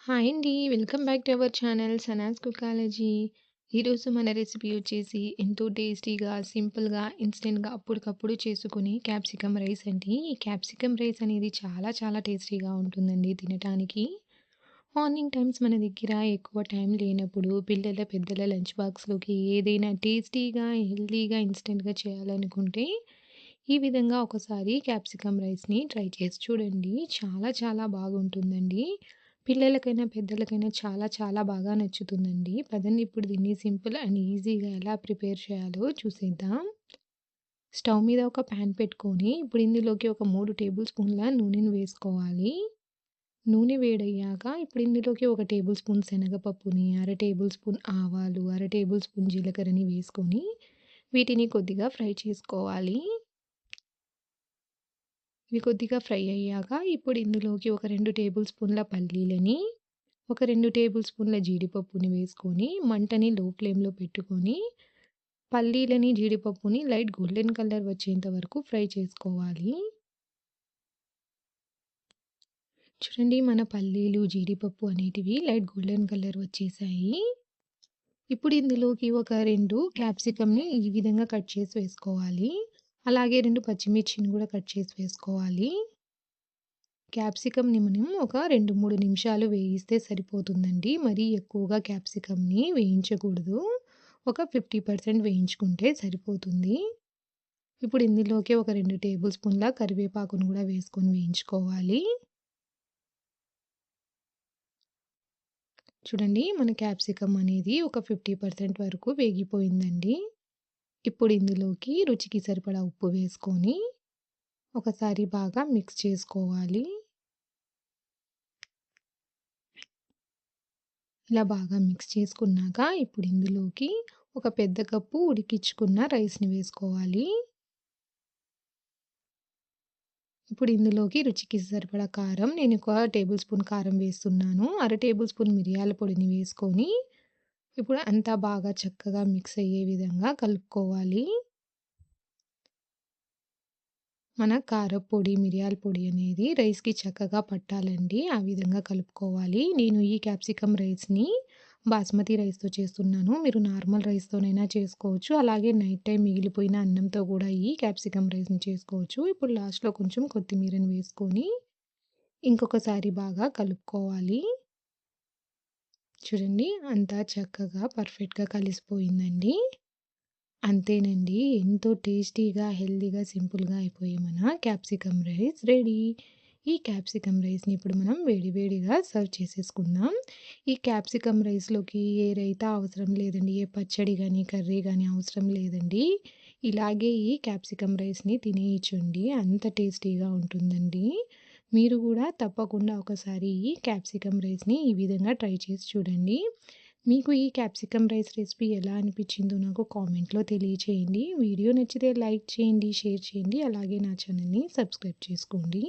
Hi అండి. Welcome back to our channel Sanas కుకాలజీ. ఈరోజు మన రెసిపీ వచ్చేసి ఎంతో టేస్టీగా, సింపుల్‌గా, ఇన్‌స్టెంట్‌గా అప్పటికప్పుడు చేసుకునే క్యాప్సికమ్ రైస్ అండి. ఈ క్యాప్సికమ్ రైస్ అనేది చాలా చాలా టేస్టీగా ఉంటుందండి తినటానికి. మార్నింగ్ టైమ్స్ మన దగ్గర ఎక్కువ టైం లేనప్పుడు పిల్లల, పెద్దల లంచ్ బాక్స్‌లోకి ఏదైనా టేస్టీగా, హెల్తీగా, ఇన్‌స్టెంట్‌గా చేయాలనుకుంటే ఈ విధంగా ఒకసారి క్యాప్సికమ్ రైస్‌ని ట్రై చేసి చూడండి. చాలా చాలా బాగుంటుందండి. పిల్లలకైనా, పెద్దలకైనా చాలా చాలా బాగా నచ్చుతుందండి. పదండి ఇప్పుడు దీన్ని సింపుల్ అండ్ ఈజీగా ఎలా ప్రిపేర్ చేయాలో చూసేద్దాం. స్టవ్ మీద ఒక పాన్ పెట్టుకొని, ఇప్పుడు ఇందులోకి ఒక 3 టేబుల్ స్పూన్ల నూనెను వేసుకోవాలి. నూనె వేడయ్యాక ఇప్పుడు ఇందులోకి ఒక టేబుల్ స్పూన్ శనగపప్పుని, అర టేబుల్ స్పూన్ ఆవాలు, అర టేబుల్ స్పూన్ జీలకర్రని వేసుకొని, వీటిని కొద్దిగా ఫ్రై చేసుకోవాలి. ఇవి కొద్దిగా ఫ్రై అయ్యాక ఇప్పుడు ఇందులోకి ఒక 2 టేబుల్ స్పూన్ల పల్లీలని, ఒక 2 టేబుల్ స్పూన్ల జీడిపప్పుని వేసుకొని మంటని లో ఫ్లేమ్‌లో పెట్టుకొని పల్లీలని, జీడిపప్పుని లైట్ గోల్డెన్ కలర్ వచ్చేంత వరకు ఫ్రై చేసుకోవాలి. చూడండి మన పల్లీలు, జీడిపప్పు అనేటివి లైట్ గోల్డెన్ కలర్ వచ్చేసాయి. ఇప్పుడు ఇందులోకి ఒక 2 క్యాప్సికమ్‌ని ఈ విధంగా కట్ చేసి వేసుకోవాలి. అలాగే 2 పచ్చిమిర్చిని కూడా కట్ చేసి వేసుకోవాలి. క్యాప్సికమ్‌ని మనం ఒక 2, 3 నిమిషాలు వేయిస్తే సరిపోతుందండి. మరీ ఎక్కువగా క్యాప్సికమ్‌ని వేయించకూడదు. ఒక 50% వేయించుకుంటే సరిపోతుంది. ఇప్పుడు ఇందులోకి ఒక 2 టేబుల్ స్పూన్ల కరివేపాకును కూడా వేసుకొని వేయించుకోవాలి. చూడండి మన క్యాప్సికమ్ అనేది ఒక 50% వరకు వేగిపోయిందండి. ఇప్పుడు ఇందులోకి రుచికి సరిపడా ఉప్పు వేసుకొని ఒకసారి బాగా మిక్స్ చేసుకోవాలి. ఇలా బాగా మిక్స్ చేసుకున్నాక ఇప్పుడు ఇందులోకి ఒక పెద్ద కప్పు ఉడికించుకున్న రైస్‌ని వేసుకోవాలి. ఇప్పుడు ఇందులోకి రుచికి సరిపడా కారం నేను ఒక టేబుల్ స్పూన్ కారం వేస్తున్నాను. అర టేబుల్ స్పూన్ మిరియాల పొడిని వేసుకొని ఇప్పుడు అంతా బాగా చక్కగా మిక్స్ అయ్యే విధంగా కలుపుకోవాలి. మన కారప్పొడి, మిరియాల పొడి అనేది రైస్‌కి చక్కగా పట్టాలండి. ఆ విధంగా కలుపుకోవాలి. నేను ఈ క్యాప్సికమ్ రైస్‌ని బాస్మతి రైస్‌తో చేస్తున్నాను. మీరు నార్మల్ రైస్‌తోనైనా చేసుకోవచ్చు. అలాగే నైట్ టైమ్ మిగిలిపోయిన అన్నంతో కూడా ఈ క్యాప్సికమ్ రైస్‌ని చేసుకోవచ్చు. ఇప్పుడు లాస్ట్‌లో కొంచెం కొత్తిమీరని వేసుకొని ఇంకొకసారి బాగా కలుపుకోవాలి. చూడండి అంతా చక్కగా పర్ఫెక్ట్‌గా కలిసిపోయిందండి. అంతేనండి. ఎంతో టేస్టీగా, హెల్తీగా, సింపుల్‌గా అయిపోయే మన క్యాప్సికమ్ రైస్ రెడీ. ఈ క్యాప్సికమ్ రైస్‌ని ఇప్పుడు మనం వేడి వేడిగా సర్వ్ చేసేసుకుందాం. ఈ క్యాప్సికమ్ రైస్‌లోకి ఏ రైతా అవసరం లేదండి. ఏ పచ్చడి గానీ, కర్రీ గానీ అవసరం లేదండి. ఇలాగే ఈ క్యాప్సికమ్ రైస్‌ని తినేయొచ్చండి. అంత టేస్టీగా ఉంటుందండి. మీరు గూడా తప్పకుండా ఒకసారి ఈ క్యాప్సికమ్ రైస్‌ని ఈ విధంగా ట్రై చేసి చూడండి. మీకు ఈ క్యాప్సికమ్ రైస్ రెసిపీ ఎలా అనిపించిందో నాకు కామెంట్‌లో తెలియచేయండి. వీడియో నచ్చితే లైక్ చేయండి, షేర్ చేయండి. అలాగే నా ఛానల్‌ని సబ్స్క్రైబ్ చేసుకోండి.